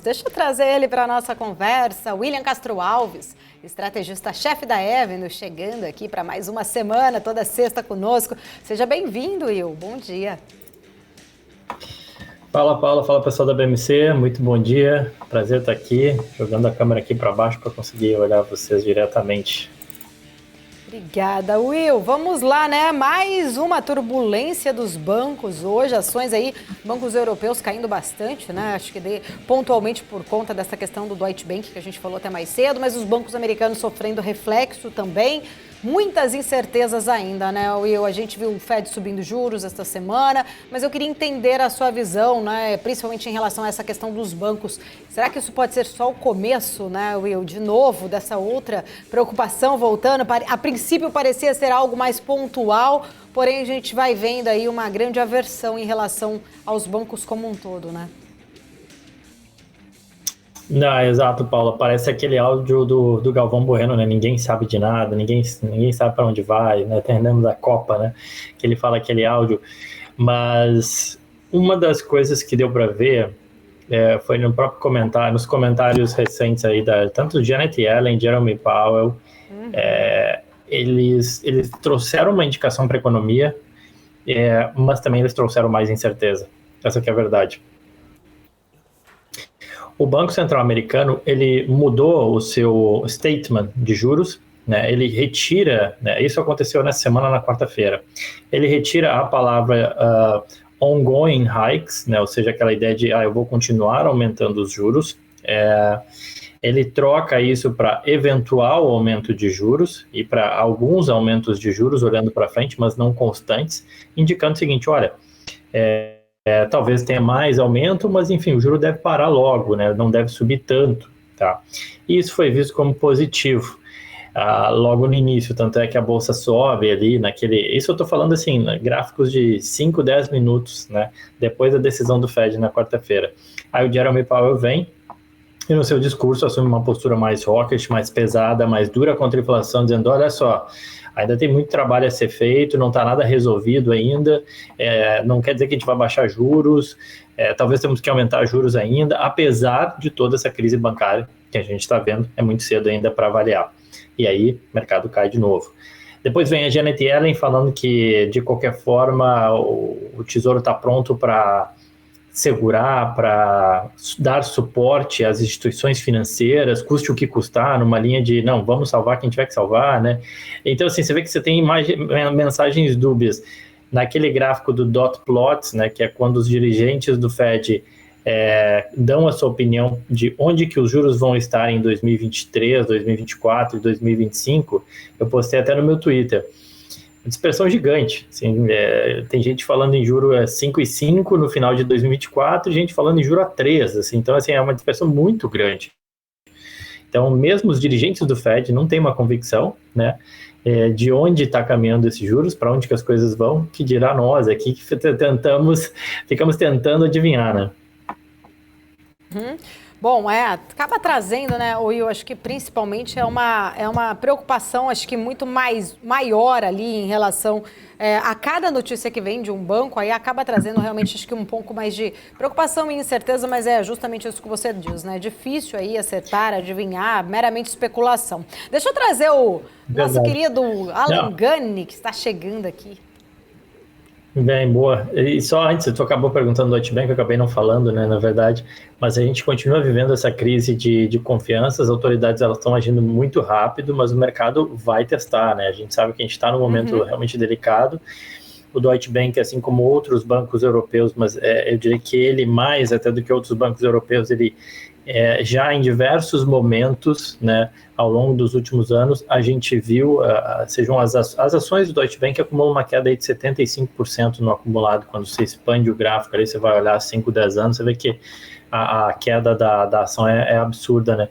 Deixa eu trazer ele para a nossa conversa, William Castro Alves, estrategista-chefe da Avenue, chegando aqui para mais uma semana, toda sexta conosco. Seja bem-vindo, Will. Bom dia. Fala, Paula. Fala, pessoal da BMC. Muito bom dia. Prazer estar aqui, jogando a câmera aqui para baixo para conseguir olhar vocês diretamente. Obrigada, Will. Vamos lá, né? Mais uma turbulência dos bancos hoje, ações aí, bancos europeus caindo bastante, né? Acho que pontualmente por conta dessa questão do Deutsche Bank, que a gente falou até mais cedo, mas os bancos americanos sofrendo reflexo também. Muitas incertezas ainda, né, Will? A gente viu o Fed subindo juros esta semana, mas eu queria entender a sua visão, né, principalmente em relação a essa questão dos bancos. Será que isso pode ser só o começo, né, Will, de novo, dessa outra preocupação voltando? A princípio parecia ser algo mais pontual, porém a gente vai vendo aí uma grande aversão em relação aos bancos como um todo, né? Não, exato, Paula. Parece aquele áudio do Galvão Bueno, né? Ninguém sabe de nada, ninguém sabe para onde vai, né? Terminamos a Copa, né? Que ele fala aquele áudio. Mas uma das coisas que deu para ver foi no próprio comentário, nos comentários recentes aí tanto Janet Yellen, Jeremy Powell, eles trouxeram uma indicação para a economia, mas também eles trouxeram mais incerteza. Essa que é a verdade. O Banco Central americano, ele mudou o seu statement de juros, né? Ele retira, né? Isso aconteceu nessa semana, na quarta-feira, ele retira a palavra ongoing hikes, né? Ou seja, aquela ideia de eu vou continuar aumentando os juros, ele troca isso para eventual aumento de juros e para alguns aumentos de juros olhando para frente, mas não constantes, indicando o seguinte, olha, talvez tenha mais aumento, mas enfim, o juro deve parar logo, né? Não deve subir tanto, tá? E isso foi visto como positivo logo no início, tanto é que a bolsa sobe ali isso eu estou falando assim, gráficos de 5, 10 minutos, né? Depois da decisão do Fed na quarta-feira. Aí o Jeremy Powell vem e no seu discurso assume uma postura mais hawkish, mais pesada, mais dura contra a inflação, dizendo, olha só, ainda tem muito trabalho a ser feito, não está nada resolvido ainda, não quer dizer que a gente vai baixar juros, talvez temos que aumentar juros ainda, apesar de toda essa crise bancária que a gente está vendo, é muito cedo ainda para avaliar. E aí o mercado cai de novo. Depois vem a Janet Yellen falando que, de qualquer forma, o Tesouro está pronto para segurar, para dar suporte às instituições financeiras, custe o que custar, numa linha de, não, vamos salvar quem tiver que salvar, né? Então, assim, você vê que você tem mensagens dúbias. Naquele gráfico do dot plots, né, que é quando os dirigentes do Fed dão a sua opinião de onde que os juros vão estar em 2023, 2024 e 2025, eu postei até no meu Twitter. Dispersão gigante, assim, tem gente falando em juro 5,5 no final de 2024 e gente falando em juro a 3, assim, então assim, é uma dispersão muito grande. Então, mesmo os dirigentes do Fed não têm uma convicção, né, de onde está caminhando esses juros, para onde que as coisas vão, que dirá nós aqui que ficamos tentando adivinhar, né? Bom, acaba trazendo, né, Will, acho que principalmente é uma preocupação, acho que muito maior ali em relação a cada notícia que vem de um banco, aí acaba trazendo realmente, acho que um pouco mais de preocupação e incerteza, mas é justamente isso que você diz, né, é difícil aí acertar, adivinhar, meramente especulação. Deixa eu trazer o nosso querido Alan Gunny, que está chegando aqui. Bem, boa. E só antes, tu acabou perguntando do Deutsche Bank, eu acabei não falando, né, na verdade, mas a gente continua vivendo essa crise de confiança, as autoridades elas estão agindo muito rápido, mas o mercado vai testar, né, a gente sabe que a gente está num momento realmente delicado. O Deutsche Bank, assim como outros bancos europeus, mas eu diria que ele mais até do que outros bancos europeus, ele já em diversos momentos, né, ao longo dos últimos anos, a gente viu, sejam as ações do Deutsche Bank acumulam uma queda aí de 75% no acumulado, quando você expande o gráfico, aí você vai olhar 5, 10 anos, você vê que a queda da ação é absurda, né?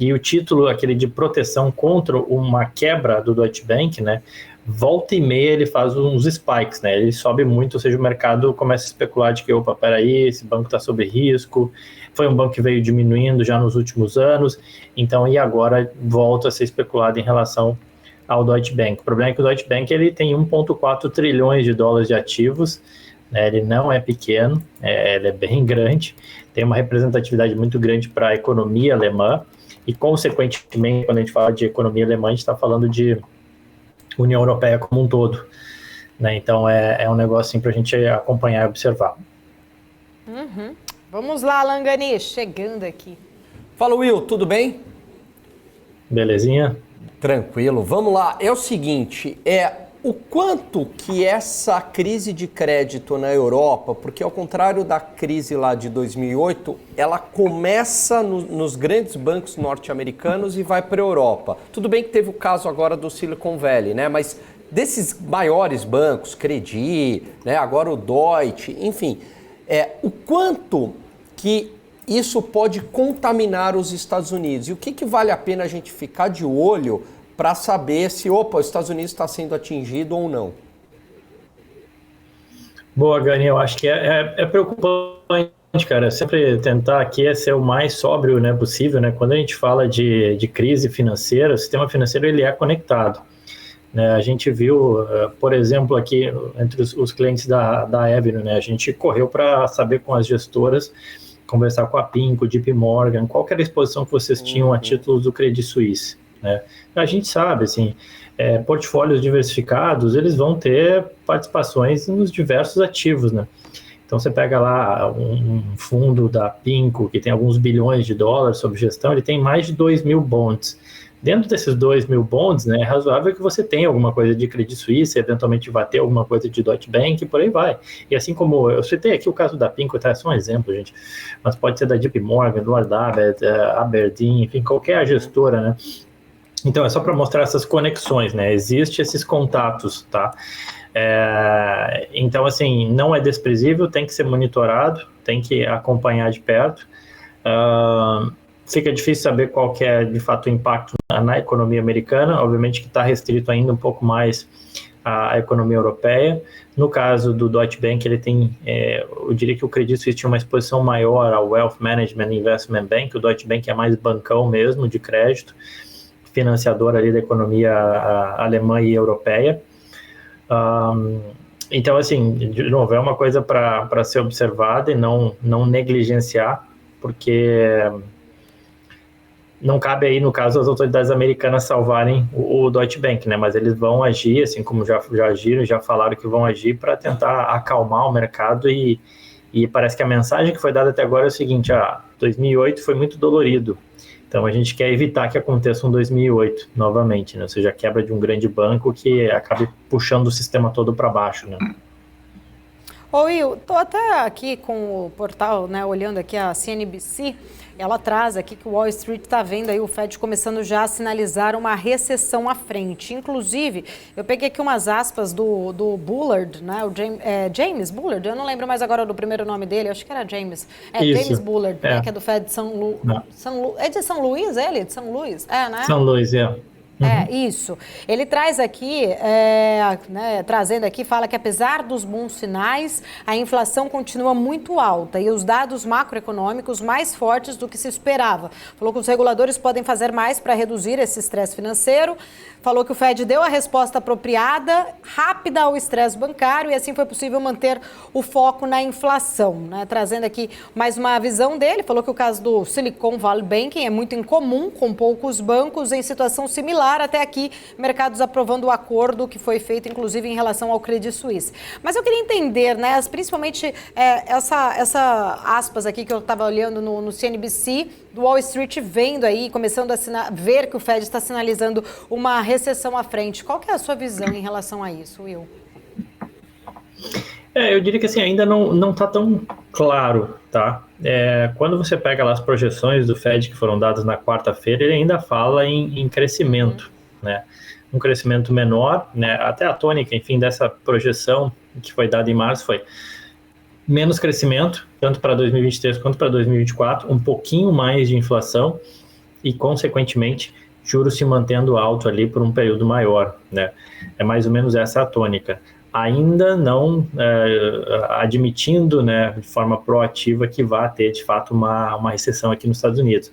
E o título, aquele de proteção contra uma quebra do Deutsche Bank, né, volta e meia ele faz uns spikes, né? Ele sobe muito, ou seja, o mercado começa a especular de que, opa, peraí, esse banco está sob risco, foi um banco que veio diminuindo já nos últimos anos, então, e agora volta a ser especulado em relação ao Deutsche Bank. O problema é que o Deutsche Bank ele tem 1,4 trilhões de dólares de ativos, né? Ele não é pequeno, ele é bem grande, tem uma representatividade muito grande para a economia alemã, e, consequentemente, quando a gente fala de economia alemã, a gente está falando de União Europeia como um todo, né? Então, é um negócio assim, para a gente acompanhar e observar. Uhum. Vamos lá, Langani, chegando aqui. Fala, Will, tudo bem? Belezinha? Tranquilo. Vamos lá. É o seguinte, o quanto que essa crise de crédito na Europa, porque ao contrário da crise lá de 2008, ela começa nos grandes bancos norte-americanos e vai para a Europa. Tudo bem que teve o caso agora do Silicon Valley, né? Mas desses maiores bancos, Credit, né? Agora o Deutsche, enfim, o quanto que isso pode contaminar os Estados Unidos e o que vale a pena a gente ficar de olho para saber se, os Estados Unidos está sendo atingido ou não? Boa, Gani, eu acho que é preocupante, cara. Sempre tentar aqui ser o mais sóbrio, né, possível, né? Quando a gente fala de crise financeira, o sistema financeiro ele é conectado, né? A gente viu, por exemplo, aqui entre os clientes da Avenue, né? A gente correu para saber com as gestoras, conversar com a PIN, com o JP Morgan, qual que era a exposição que vocês tinham a títulos do Credit Suisse, né? A gente sabe, assim, portfólios diversificados, eles vão ter participações nos diversos ativos, né? Então, você pega lá um fundo da PINCO, que tem alguns bilhões de dólares sob gestão, ele tem mais de 2.000 bonds. Dentro desses 2.000 bonds, né, é razoável que você tenha alguma coisa de Credit Suisse, eventualmente vai ter alguma coisa de Deutsche Bank, e por aí vai. E assim como eu citei aqui o caso da PINCO, tá? É só um exemplo, gente, mas pode ser da JP Morgan, do Ardabet, Aberdeen, enfim, qualquer gestora, né? Então, é só para mostrar essas conexões, né? Existem esses contatos, tá? Então, assim, não é desprezível, tem que ser monitorado, tem que acompanhar de perto. Fica difícil saber qual que é, de fato, o impacto na economia americana, obviamente que está restrito ainda um pouco mais à economia europeia. No caso do Deutsche Bank, ele tem, eu diria que o Credit Suisse tinha uma exposição maior ao Wealth Management Investment Bank, o Deutsche Bank é mais bancão mesmo, de crédito, financiador ali da economia alemã e europeia. Então, assim, de novo, é uma coisa para ser observada e não negligenciar, porque não cabe aí, no caso, as autoridades americanas salvarem o Deutsche Bank, né? Mas eles vão agir, assim como já agiram, já falaram que vão agir para tentar acalmar o mercado e parece que a mensagem que foi dada até agora é o seguinte, 2008 foi muito dolorido, então a gente quer evitar que aconteça um 2008 novamente, né? Ou seja, a quebra de um grande banco que acabe puxando o sistema todo para baixo, né? Ô Will, tô até aqui com o portal, né, olhando aqui a CNBC, ela traz aqui que o Wall Street está vendo aí o Fed começando já a sinalizar uma recessão à frente. Inclusive, eu peguei aqui umas aspas do Bullard, né, o James Bullard, eu não lembro mais agora do primeiro nome dele, acho que era James. James Bullard, né, que é do Fed de São Luís. É de São Luís, ele? De São Luís? Né? São Luís, Isso. Ele traz aqui, trazendo aqui, fala que apesar dos bons sinais, a inflação continua muito alta e os dados macroeconômicos mais fortes do que se esperava. Falou que os reguladores podem fazer mais para reduzir esse estresse financeiro. Falou que o Fed deu a resposta apropriada, rápida ao estresse bancário e assim foi possível manter o foco na inflação, né? Trazendo aqui mais uma visão dele, falou que o caso do Silicon Valley Banking é muito incomum, com poucos bancos em situação similar. Até aqui, mercados aprovando o acordo que foi feito, inclusive, em relação ao Credit Suisse. Mas eu queria entender, né, principalmente essa aspas aqui que eu estava olhando no CNBC, do Wall Street vendo aí, começando a ver que o Fed está sinalizando uma recessão à frente. Qual que é a sua visão em relação a isso, Will? Eu diria que assim, ainda não está tão claro, tá? Quando você pega lá as projeções do Fed que foram dadas na quarta-feira, ele ainda fala em crescimento, né? Um crescimento menor, né? Até a tônica, enfim, dessa projeção que foi dada em março foi menos crescimento, tanto para 2023 quanto para 2024, um pouquinho mais de inflação e, consequentemente, juros se mantendo alto ali por um período maior, né? É mais ou menos essa a tônica. Ainda não admitindo, né, de forma proativa que vai ter, de fato, uma recessão aqui nos Estados Unidos.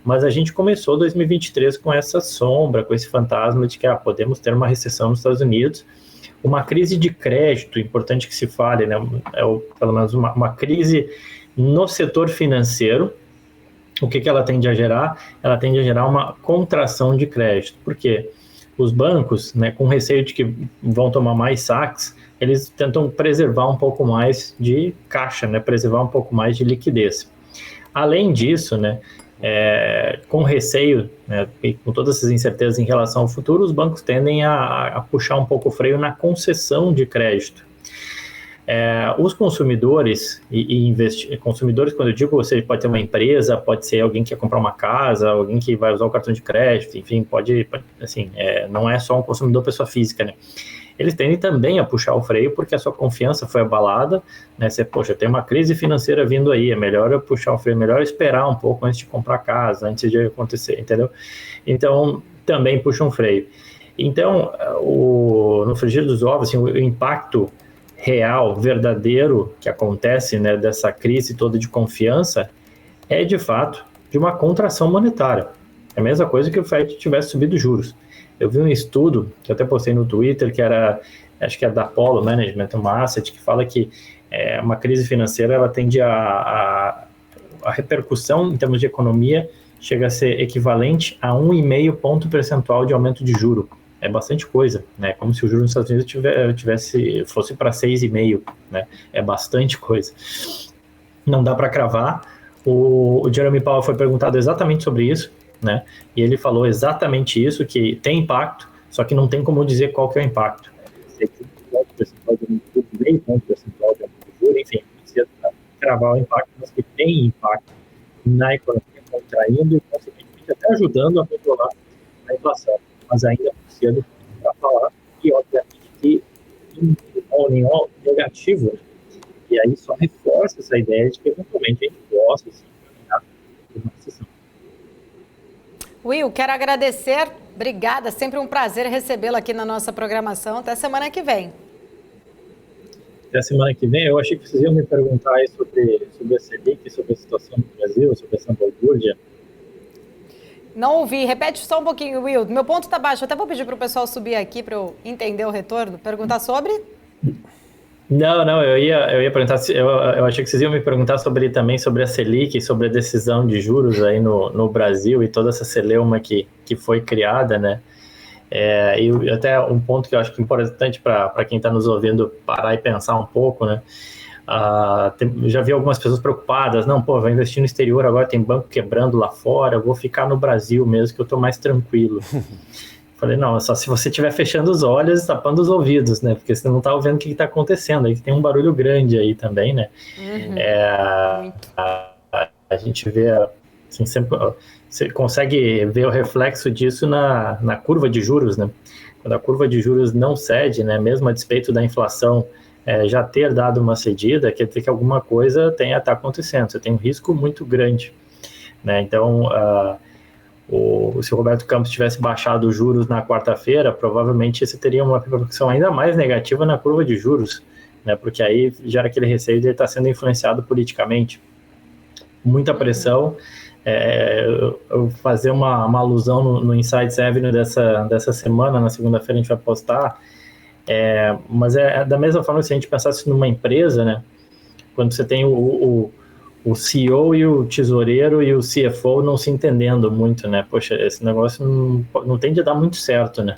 Mas a gente começou 2023 com essa sombra, com esse fantasma de que podemos ter uma recessão nos Estados Unidos. uma crise de crédito, importante que se fale, né, pelo menos uma crise no setor financeiro. O que ela tende a gerar? Ela tende a gerar uma contração de crédito. Por quê? Os bancos, né, com receio de que vão tomar mais saques, eles tentam preservar um pouco mais de caixa, né, preservar um pouco mais de liquidez. Além disso, né, com receio, né, e com todas essas incertezas em relação ao futuro, os bancos tendem a puxar um pouco o freio na concessão de crédito. Os consumidores consumidores, quando eu digo, você pode ter uma empresa, pode ser alguém que quer comprar uma casa, alguém que vai usar o cartão de crédito, enfim, pode assim, não é só um consumidor pessoa física, né? Eles tendem também a puxar o freio porque a sua confiança foi abalada, né? Você, poxa, tem uma crise financeira vindo aí, é melhor eu puxar o freio, é melhor esperar um pouco antes de comprar casa, antes de acontecer, entendeu? Então, também puxa um freio. Então, no frigir dos ovos, assim, o impacto real, verdadeiro, que acontece, né, dessa crise toda de confiança, é de fato de uma contração monetária. É a mesma coisa que o Fed tivesse subido juros. Eu vi um estudo, que eu até postei no Twitter, que acho que é da Apollo Management, uma asset, que fala que uma crise financeira, ela tende a repercussão em termos de economia chega a ser equivalente a 1,5 ponto percentual de aumento de juro. É bastante coisa, né? Como se o juro nos Estados Unidos fosse para 6,5, né? É bastante coisa. Não dá para cravar. O Jeremy Powell foi perguntado exatamente sobre isso, né? E ele falou exatamente isso, que tem impacto, só que não tem como dizer qual que é o impacto. Meio ponto percentual de aumento de juro, enfim, precisa cravar o impacto, mas que tem impacto na economia, contraindo e, consequentemente, até ajudando a controlar a inflação. Mas ainda cedo para falar, e obviamente que em all negativo, e aí só reforça essa ideia de que eventualmente a gente possa se caminhar por uma recessão. Will, quero agradecer, obrigada, sempre um prazer recebê-lo aqui na nossa programação, até semana que vem. Até semana que vem. Eu achei que vocês iam me perguntar aí sobre a Selic, sobre a situação do Brasil, sobre essa balbúrdia. Não ouvi. Repete só um pouquinho, Will. Meu ponto está baixo. Até vou pedir para o pessoal subir aqui para eu entender o retorno. Perguntar sobre? Não, eu ia perguntar, eu achei que vocês iam me perguntar também sobre a Selic, sobre a decisão de juros aí no Brasil e toda essa celeuma que foi criada, né? E até um ponto que eu acho que é importante para quem está nos ouvindo parar e pensar um pouco, né? Já vi algumas pessoas preocupadas, não, vai investir no exterior, agora tem banco quebrando lá fora, eu vou ficar no Brasil mesmo que eu estou mais tranquilo. Falei, não, é só se você estiver fechando os olhos e tapando os ouvidos, né? Porque você não está ouvindo o que está acontecendo, aí tem um barulho grande aí também, né? Uhum. A gente vê, assim, sempre, você consegue ver o reflexo disso na curva de juros, né? Quando a curva de juros não cede, né? Mesmo a despeito da inflação já ter dado uma cedida, quer dizer que alguma coisa tenha estar acontecendo, você tem um risco muito grande, né? Então, se o Roberto Campos tivesse baixado os juros na quarta-feira, provavelmente você teria uma repercussão ainda mais negativa na curva de juros, né? Porque aí gera aquele receio de ele estar sendo influenciado politicamente. Muita pressão. Eu fazer uma alusão no Insights Avenue dessa semana, na segunda-feira a gente vai postar, mas da mesma forma se a gente pensasse numa empresa, né? Quando você tem o CEO e o tesoureiro e o CFO não se entendendo muito, né? Poxa, esse negócio não tende a dar muito certo, né?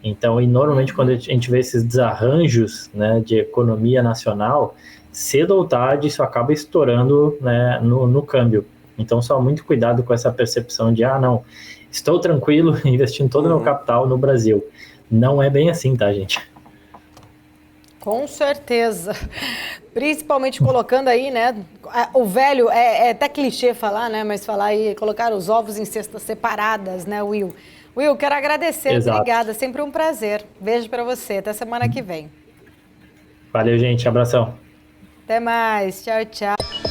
Então, e normalmente quando a gente vê esses desarranjos, né, de economia nacional, cedo ou tarde isso acaba estourando, né, no câmbio. Então, só muito cuidado com essa percepção de, não, estou tranquilo investindo todo o meu capital no Brasil. Não é bem assim, tá, gente? Com certeza. Principalmente colocando aí, né, o velho, é até clichê falar, né, mas falar aí, colocar os ovos em cestas separadas, né, Will? Will, quero agradecer, Exato. Obrigada, sempre um prazer. Beijo para você, até semana que vem. Valeu, gente, abração. Até mais, tchau, tchau.